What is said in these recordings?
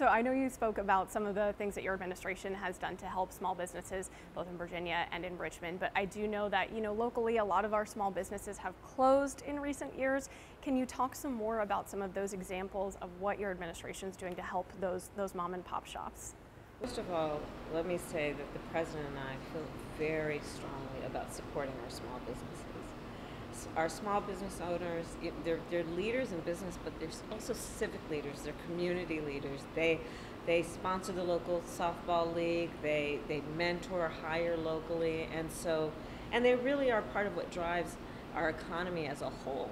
So I know you spoke about some of the things that your administration has done to help small businesses, both in Virginia and in Richmond, but I do know that, locally a lot of our small businesses have closed in recent years. Can you talk some more about some of those examples of what your administration is doing to help those mom and pop shops? First of all, let me say that the President and I feel very strongly about supporting our small businesses. Our small business owners, they're leaders in business, but they're also civic leaders. They're community leaders. They sponsor the local softball league. They mentor, hire locally, and they really are part of what drives our economy as a whole.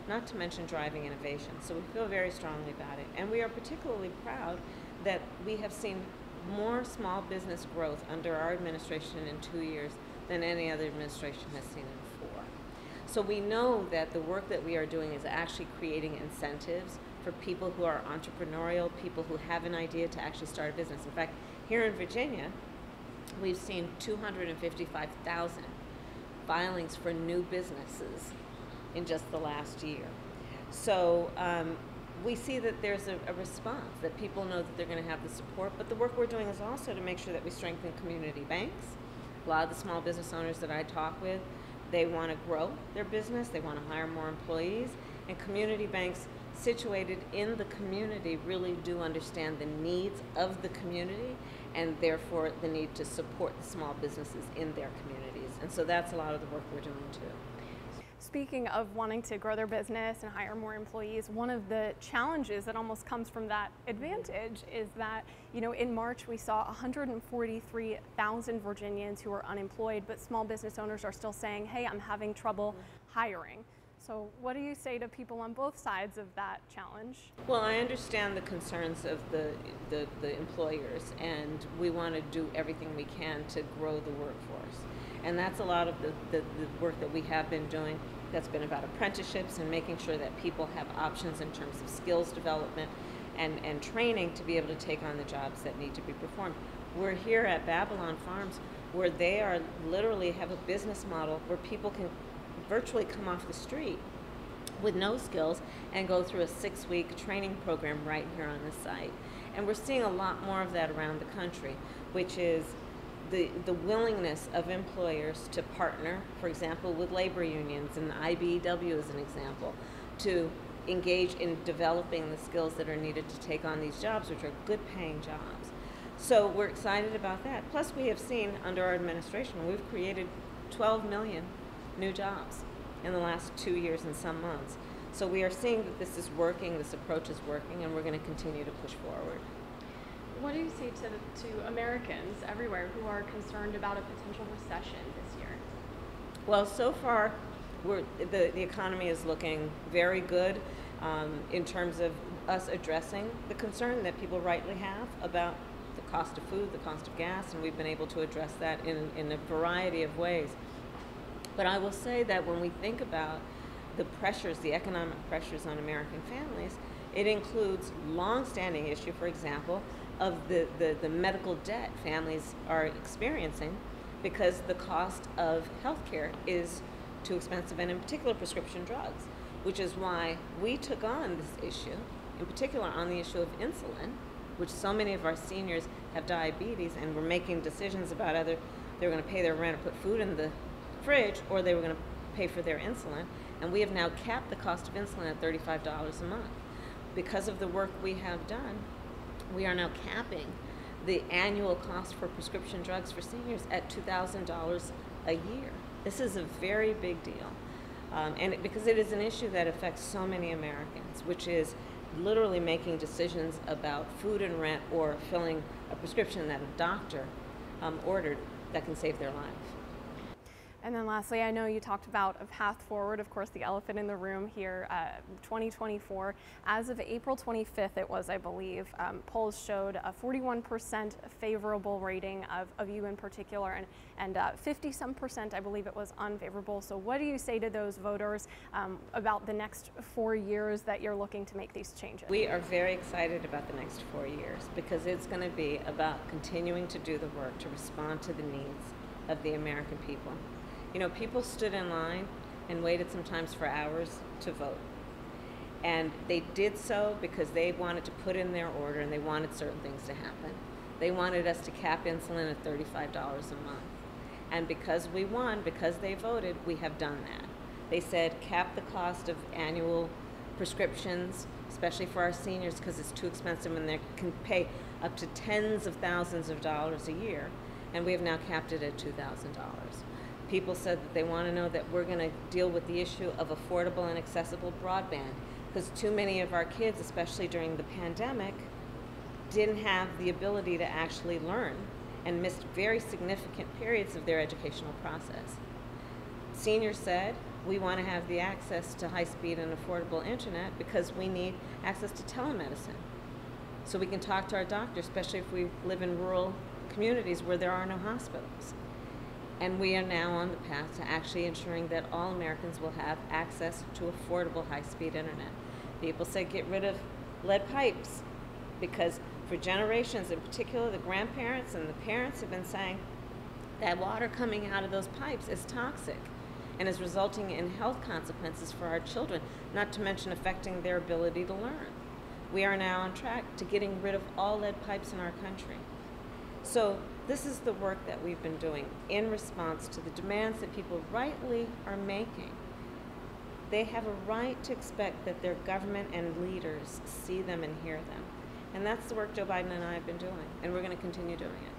Not to mention driving innovation. So we feel very strongly about it, and we are particularly proud that we have seen more small business growth under our administration in 2 years than any other administration has seen in 4. So we know that the work that we are doing is actually creating incentives for people who are entrepreneurial, people who have an idea to actually start a business. In fact, here in Virginia, we've seen 255,000 filings for new businesses in just the last year. So we see that there's a response, that people know that they're going to have the support, but the work we're doing is also to make sure that we strengthen community banks. A lot of the small business owners that I talk with, they want to grow their business, they want to hire more employees, and community banks situated in the community really do understand the needs of the community and therefore the need to support the small businesses in their communities. And so that's a lot of the work we're doing too. Speaking of wanting to grow their business and hire more employees, one of the challenges that almost comes from that advantage is that, in March we saw 143,000 Virginians who are unemployed, but small business owners are still saying, hey, I'm having trouble hiring. So what do you say to people on both sides of that challenge? Well, I understand the concerns of the employers, and we want to do everything we can to grow the workforce. And that's a lot of the work that we have been doing. That's been about apprenticeships and making sure that people have options in terms of skills development and training to be able to take on the jobs that need to be performed. We're here at Babylon Farms where they are literally have a business model where people can virtually come off the street with no skills and go through a 6-week training program right here on the site. And we're seeing a lot more of that around the country, which is the willingness of employers to partner, for example, with labor unions, and the IBEW is an example, to engage in developing the skills that are needed to take on these jobs, which are good paying jobs. So we're excited about that. Plus we have seen under our administration, we've created 12 million new jobs in the last 2 years and some months. So we are seeing that this is working, this approach is working, and we're going to continue to push forward. What do you say to Americans everywhere who are concerned about a potential recession this year? Well, so far, the economy is looking very good in terms of us addressing the concern that people rightly have about the cost of food, the cost of gas, and we've been able to address that in a variety of ways. But I will say that when we think about the pressures, the economic pressures on American families, it includes long-standing issue, for example, of the medical debt families are experiencing because the cost of healthcare is too expensive, and in particular prescription drugs, which is why we took on this issue, in particular on the issue of insulin, which so many of our seniors have diabetes, and we're making decisions about whether they're going to pay their rent or put food in the fridge, or they were going to pay for their insulin. And we have now capped the cost of insulin at $35 a month. Because of the work we have done, we are now capping the annual cost for prescription drugs for seniors at $2,000 a year. This is a very big deal. Because it is an issue that affects so many Americans, which is literally making decisions about food and rent or filling a prescription that a doctor ordered that can save their life. And then lastly, I know you talked about a path forward, of course, the elephant in the room here, 2024. As of April 25th, it was, I believe, polls showed a 41% favorable rating of you in particular, and 50-some%, I believe it was, unfavorable. So what do you say to those voters about the next 4 years that you're looking to make these changes? We are very excited about the next 4 years because it's going to be about continuing to do the work to respond to the needs of the American people. You know, people stood in line and waited sometimes for hours to vote. And they did so because they wanted to put in their order and they wanted certain things to happen. They wanted us to cap insulin at $35 a month. And because we won, because they voted, we have done that. They said cap the cost of annual prescriptions, especially for our seniors, because it's too expensive and they can pay up to tens of thousands of dollars a year. And we have now capped it at $2,000. People said that they want to know that we're going to deal with the issue of affordable and accessible broadband, because too many of our kids, especially during the pandemic, didn't have the ability to actually learn and missed very significant periods of their educational process. Seniors said, we want to have the access to high-speed and affordable internet because we need access to telemedicine. So we can talk to our doctor, especially if we live in rural communities where there are no hospitals. And we are now on the path to actually ensuring that all Americans will have access to affordable high-speed internet. People say get rid of lead pipes, because for generations, in particular the grandparents and the parents have been saying that water coming out of those pipes is toxic and is resulting in health consequences for our children, not to mention affecting their ability to learn. We are now on track to getting rid of all lead pipes in our country. So this is the work that we've been doing in response to the demands that people rightly are making. They have a right to expect that their government and leaders see them and hear them. And that's the work Joe Biden and I have been doing, and we're going to continue doing it.